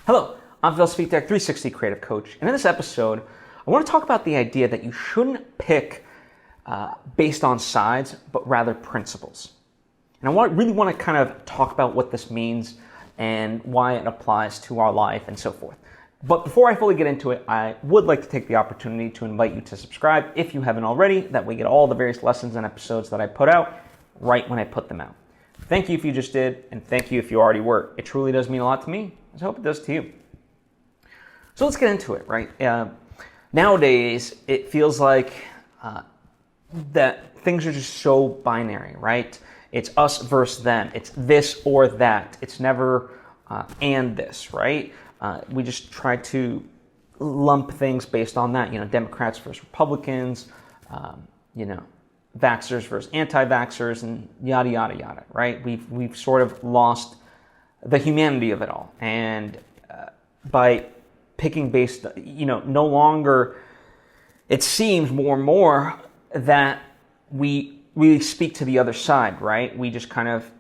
Hello, I'm Svitek, 360 Creative Coach, and in this episode, I want to talk about the idea that you shouldn't pick based on sides, but rather principles. And really want to kind of talk about what this means and why it applies to our life and so forth. But before I fully get into it, I would like to take the opportunity to invite you to subscribe if you haven't already. That way you get all the various lessons and episodes that I put out right when I put them out. Thank you if you just did, and thank you if you already were. It truly does mean a lot to me. I hope it does to you. So let's get into it, right? Nowadays, it feels like that things are just so binary, right? It's us versus them. It's this or that. It's never and this, right? We just try to lump things based on that. Democrats versus Republicans, vaxxers versus anti-vaxxers, and yada, yada, yada, right? We've sort of lost the humanity of it all. And by picking based, no longer, it seems more and more that we really speak to the other side, right? We just kind of,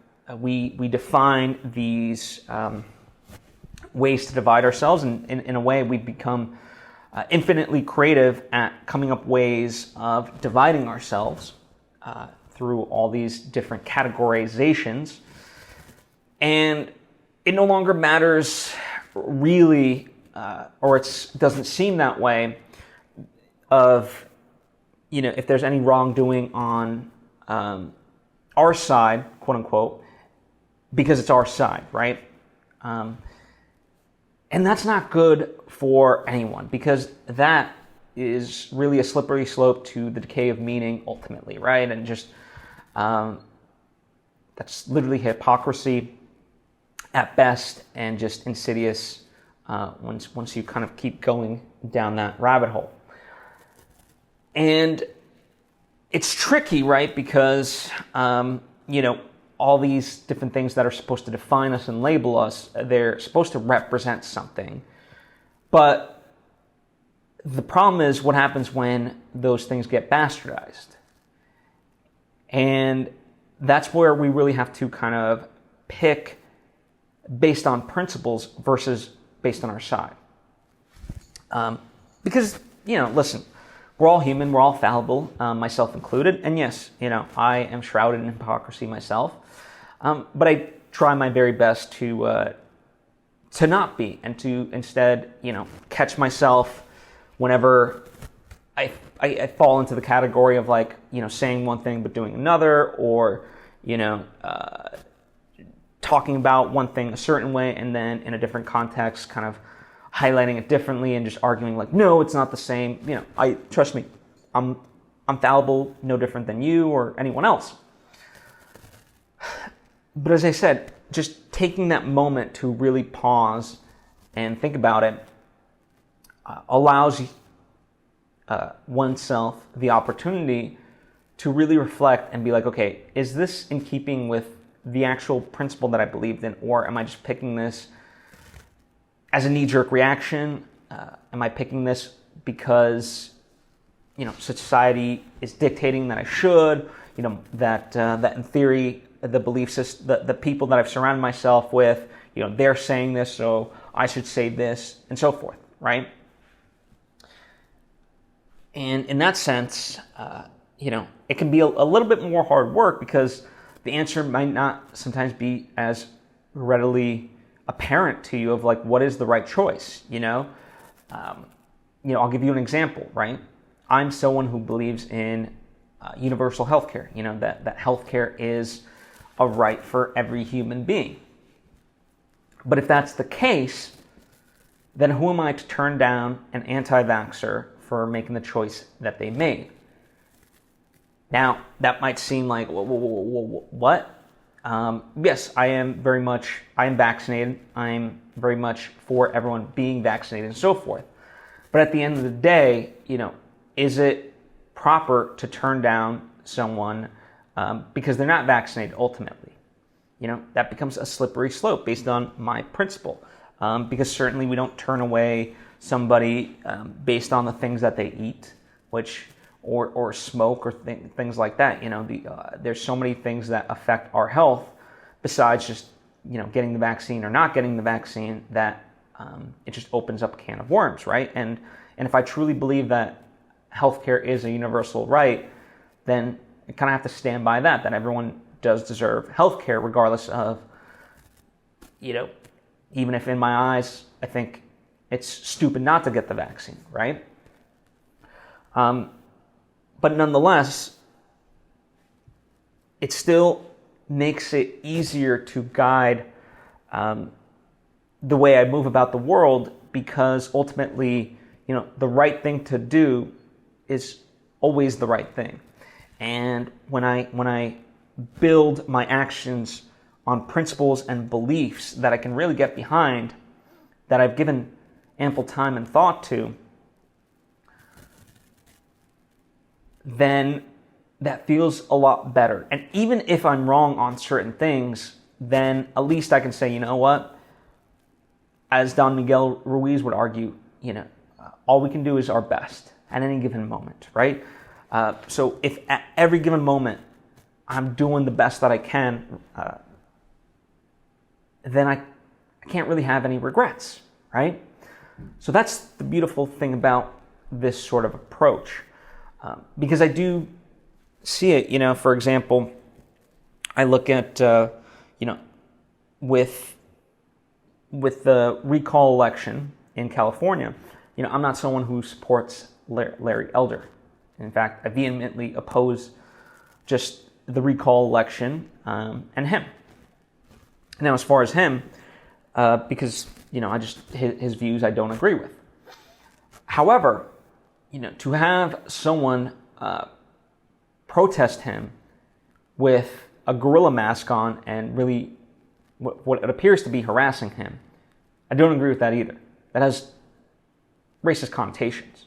we define these ways to divide ourselves, and in a way we become infinitely creative at coming up ways of dividing ourselves through all these different categorizations. And it no longer matters really, or it doesn't seem that way, of, if there's any wrongdoing on our side, quote unquote, because it's our side, right? And that's not good for anyone, because that is really a slippery slope to the decay of meaning ultimately, right? And just that's literally hypocrisy at best, and just insidious once you kind of keep going down that rabbit hole. And it's tricky, right? Because all these different things that are supposed to define us and label us, they're supposed to represent something. But the problem is what happens when those things get bastardized. And that's where we really have to kind of pick based on principles versus based on our side. Because, listen, we're all human, we're all fallible, myself included. And yes, I am shrouded in hypocrisy myself. But I try my very best to not be, and to instead, catch myself whenever I fall into the category of saying one thing but doing another, or, talking about one thing a certain way and then in a different context kind of highlighting it differently and just arguing no, it's not the same. Trust me, I'm fallible, no different than you or anyone else. But as I said, just taking that moment to really pause and think about it allows oneself the opportunity to really reflect and be like, okay, is this in keeping with the actual principle that I believed in, or am I just picking this as a knee-jerk reaction? Am I picking this because society is dictating that I should? That in theory, the belief system, the people that I've surrounded myself with, they're saying this, so I should say this, and so forth, right? And in that sense, it can be a little bit more hard work, because the answer might not sometimes be as readily apparent to you of what is the right choice. I'll give you an example, right? I'm someone who believes in universal healthcare. That healthcare is a right for every human being. But if that's the case, then who am I to turn down an anti-vaxxer for making the choice that they made? Now, that might seem like, what? Yes, I am vaccinated. I'm very much for everyone being vaccinated and so forth. But at the end of the day, is it proper to turn down someone because they're not vaccinated ultimately? That becomes a slippery slope based on my principle. Because certainly we don't turn away somebody based on the things that they eat, or smoke, or things like that. There's so many things that affect our health besides just getting the vaccine or not getting the vaccine, that it just opens up a can of worms, right? And if I truly believe that healthcare is a universal right, then I kind of have to stand by that everyone does deserve healthcare, regardless of, even if in my eyes I think it's stupid not to get the vaccine, right? But nonetheless, it still makes it easier to guide the way I move about the world, because ultimately, the right thing to do is always the right thing. And when I build my actions on principles and beliefs that I can really get behind, that I've given ample time and thought to, then that feels a lot better. And even if I'm wrong on certain things, then at least I can say, you know what? As Don Miguel Ruiz would argue, all we can do is our best at any given moment, right? So if at every given moment I'm doing the best that I can, then I can't really have any regrets, right? So that's the beautiful thing about this sort of approach, because I do see it. For example, I look at with the recall election in California. I'm not someone who supports Larry Elder. In fact, I vehemently oppose just the recall election and him. Now, as far as him, because I just his views I don't agree with. However, to have someone protest him with a gorilla mask on and really what it appears to be harassing him, I don't agree with that either. That has racist connotations,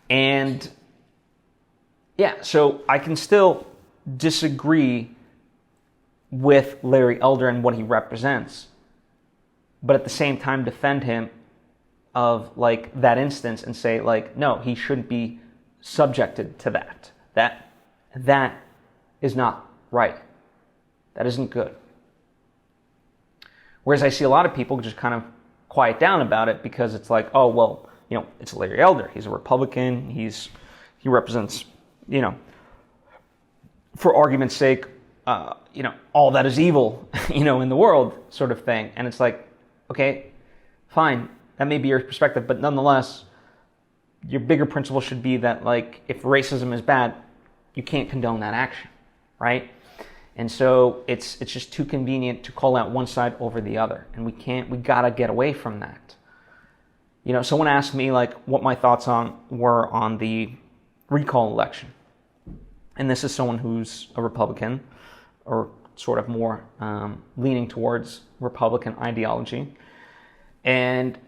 And yeah, so I can still disagree with Larry Elder and what he represents, but at the same time defend him of that instance and say no, he shouldn't be subjected to that. That is not right. That isn't good. Whereas I see a lot of people just kind of quiet down about it because it's oh, well, it's Larry Elder. He's a Republican. He represents, for argument's sake, all that is evil, in the world sort of thing. And it's okay, fine. That may be your perspective, but nonetheless, your bigger principle should be that, if racism is bad, you can't condone that action, right? And so it's just too convenient to call out one side over the other, and we gotta get away from that. Someone asked me what my thoughts were on the recall election, and this is someone who's a Republican, or sort of more leaning towards Republican ideology, and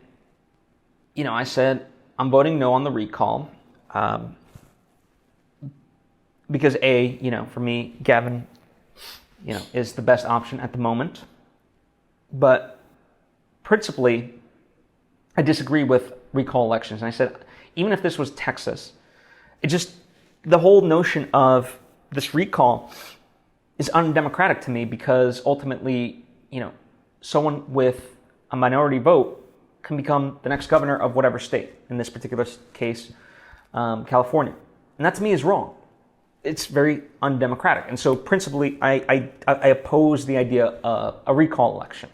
I said I'm voting no on the recall because for me, Gavin, is the best option at the moment. But principally, I disagree with recall elections. And I said, even if this was Texas, the whole notion of this recall is undemocratic to me, because ultimately, someone with a minority vote can become the next governor of whatever state, in this particular case, California. And that to me is wrong. It's very undemocratic. And so principally, I oppose the idea of a recall election.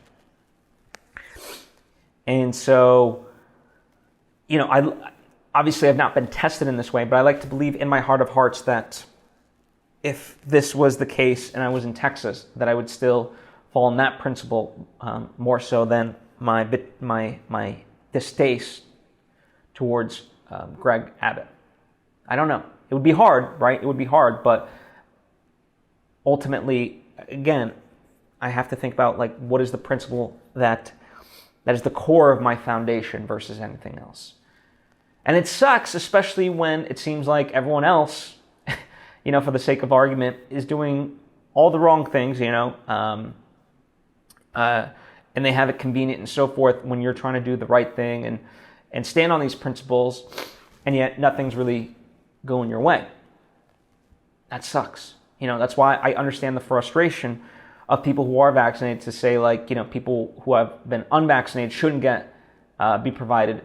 And so, I obviously have not been tested in this way, but I like to believe in my heart of hearts that if this was the case and I was in Texas, that I would still fall in that principle more so than my distaste towards Greg Abbott. I don't know. It would be hard, right? It would be hard, but ultimately, again, I have to think about what is the principle that is the core of my foundation versus anything else. And it sucks, especially when it seems like everyone else, for the sake of argument, is doing all the wrong things, and they have it convenient and so forth when you're trying to do the right thing and stand on these principles, and yet nothing's really going your way. That sucks. That's why I understand the frustration of people who are vaccinated to say, like, people who have been unvaccinated shouldn't be provided,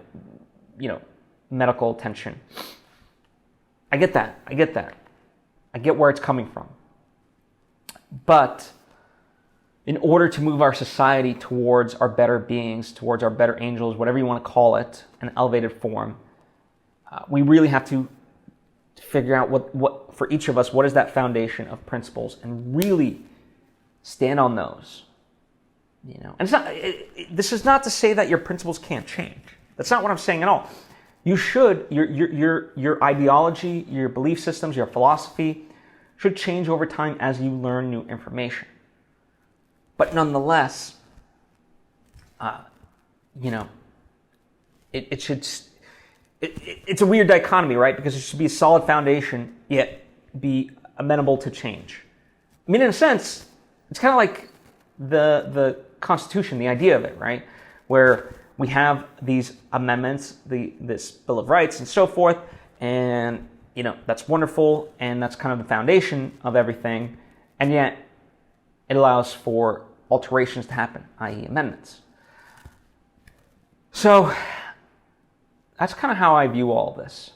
medical attention. I get that. I get where it's coming from. But in order to move our society towards our better beings, towards our better angels, whatever you want to call it, an elevated form, we really have to figure out what for each of us, what is that foundation of principles, and really stand on those. And it's not. This is not to say that your principles can't change. That's not what I'm saying at all. You should. Your ideology, your belief systems, your philosophy should change over time as you learn new information. But nonetheless, it should. It's a weird dichotomy, right? Because it should be a solid foundation, yet be amenable to change. I mean, in a sense, it's kind of like the Constitution, the idea of it, right? Where we have these amendments, this Bill of Rights and so forth, and that's wonderful, and that's kind of the foundation of everything, and yet it allows for alterations to happen, i.e. amendments. So that's kind of how I view all of this.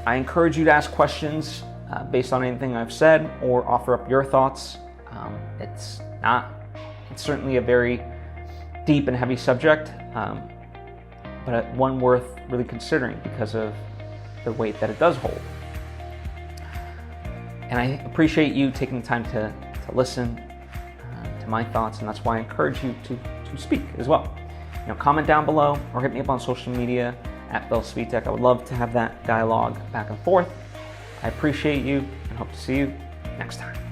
I encourage you to ask questions based on anything I've said, or offer up your thoughts. It's certainly a very deep and heavy subject, but one worth really considering because of the weight that it does hold. And I appreciate you taking the time to listen to my thoughts, and that's why I encourage you to speak as well. Comment down below or hit me up on social media at Svitek. I would love to have that dialogue back and forth. I appreciate you and hope to see you next time.